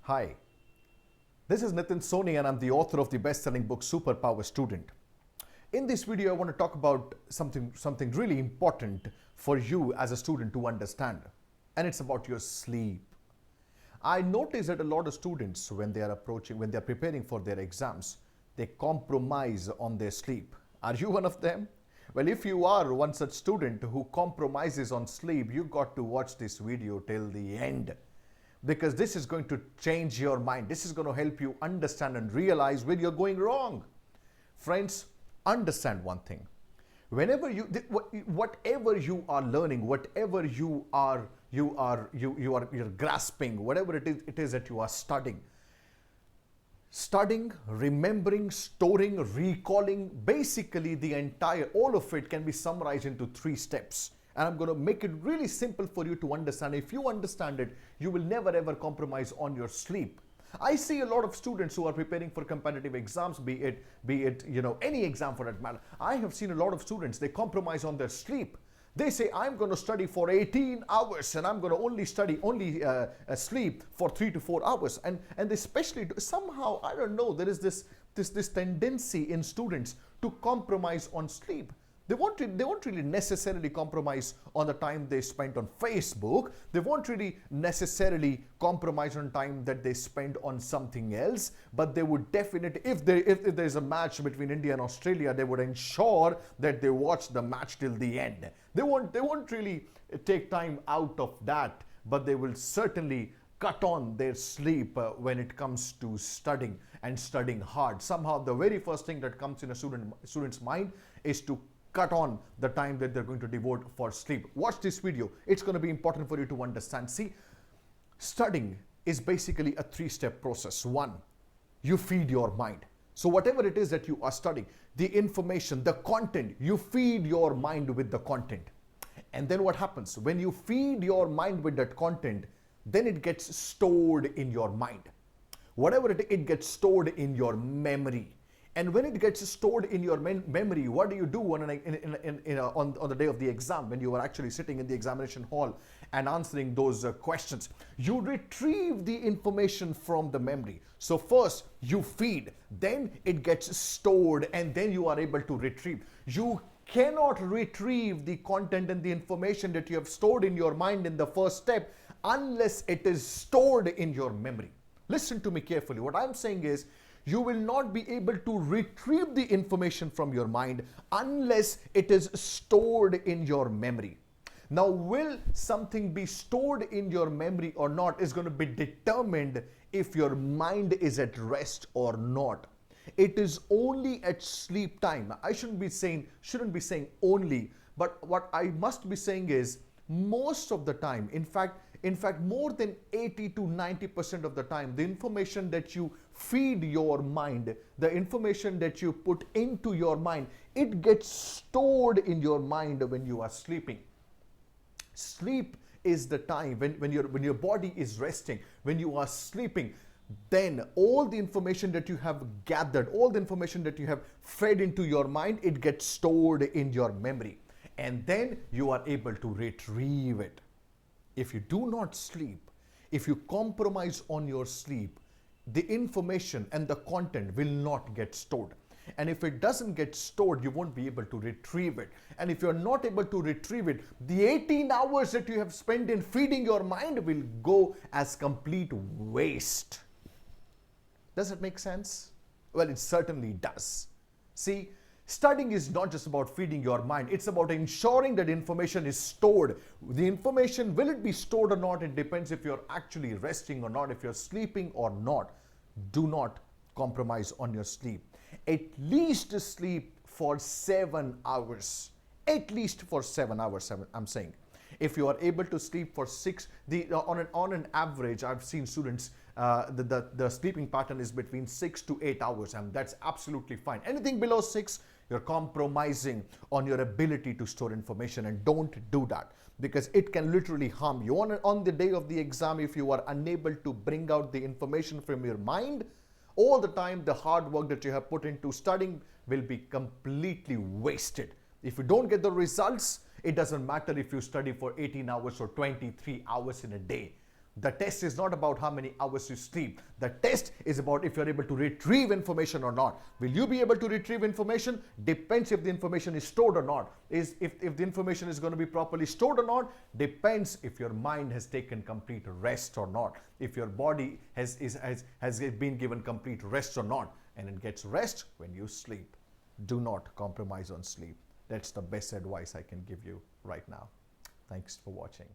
Hi, this is Nitin Soni and I'm the author of the best-selling book Superpower Student. In this video, I want to talk about something really important for you as a student to understand, and it's about your sleep. I notice that a lot of students, when they are preparing for their exams, they compromise on their sleep. Are you one of them? Well, if you are one such student who compromises on sleep, you got to watch this video till the end, because this is going to change your mind. This is going to help you understand and realize where you're going wrong. Friends, understand one thing. Whenever whatever you are learning, whatever you're grasping, whatever it is that you are studying, remembering, storing, recalling, basically all of it can be summarized into 3 steps. And I'm going to make it really simple for you to understand. If you understand it, you will never ever compromise on your sleep. I see a lot of students who are preparing for competitive exams, be it any exam for that matter. I have seen a lot of students, they compromise on their sleep. They say, I'm going to study for 18 hours and I'm going to only sleep for 3 to 4 hours. And especially somehow, I don't know, there is this tendency in students to compromise on sleep. They won't really necessarily compromise on the time they spent on Facebook. They won't really necessarily compromise on time that they spend on something else. But they would definitely, if there's a match between India and Australia, they would ensure that they watch the match till the end. They won't really take time out of that, but they will certainly cut on their sleep when it comes to studying and studying hard. Somehow the very first thing that comes in a student's mind is to cut on the time that they're going to devote for sleep. Watch this video. It's going to be important for you to understand. See, studying is basically a 3-step process. 1, you feed your mind. So whatever it is that you are studying, the information, the content, you feed your mind with the content. And then what happens? When you feed your mind with that content, then it gets stored in your mind. Whatever it gets stored in your memory. And when it gets stored in your memory, what do you do on the day of the exam, when you are actually sitting in the examination hall and answering those questions? You retrieve the information from the memory. So first you feed, then it gets stored, and then you are able to retrieve. You cannot retrieve the content and the information that you have stored in your mind in the first step unless it is stored in your memory. Listen to me carefully. What I'm saying is, you will not be able to retrieve the information from your mind unless it is stored in your memory. Now, will something be stored in your memory or not is going to be determined if your mind is at rest or not. It is only at sleep time. I shouldn't be saying only, but what I must be saying is most of the time, in fact more than 80 to 90% of the time, the information that you feed your mind, the information that you put into your mind, it gets stored in your mind when you are sleeping. Sleep is the time when your body is resting, when you are sleeping. Then all the information that you have gathered, all the information that you have fed into your mind, it gets stored in your memory. And then you are able to retrieve it. If you do not sleep, if you compromise on your sleep, the information and the content will not get stored. And if it doesn't get stored, you won't be able to retrieve it. And if you're not able to retrieve it, the 18 hours that you have spent in feeding your mind will go as complete waste. Does it make sense? Well, it certainly does. See, studying is not just about feeding your mind. It's about ensuring that information is stored. The information, will it be stored or not? It depends if you're actually resting or not, if you're sleeping or not. Do not compromise on your sleep. At least sleep for 7 hours. At least for 7 hours, I'm saying. If you are able to sleep for 6, on an average, I've seen students, the sleeping pattern is between 6 to 8 hours, and that's absolutely fine. Anything below 6, you're compromising on your ability to store information, and don't do that, because it can literally harm you. On the day of the exam, if you are unable to bring out the information from your mind, all the time the hard work that you have put into studying will be completely wasted. If you don't get the results, it doesn't matter if you study for 18 hours or 23 hours in a day. The test is not about how many hours you sleep. The test is about if you're able to retrieve information or not. Will you be able to retrieve information? Depends if the information is stored or not. If the information is going to be properly stored or not, depends if your mind has taken complete rest or not. If your body has been given complete rest or not. And it gets rest when you sleep. Do not compromise on sleep. That's the best advice I can give you right now. Thanks for watching.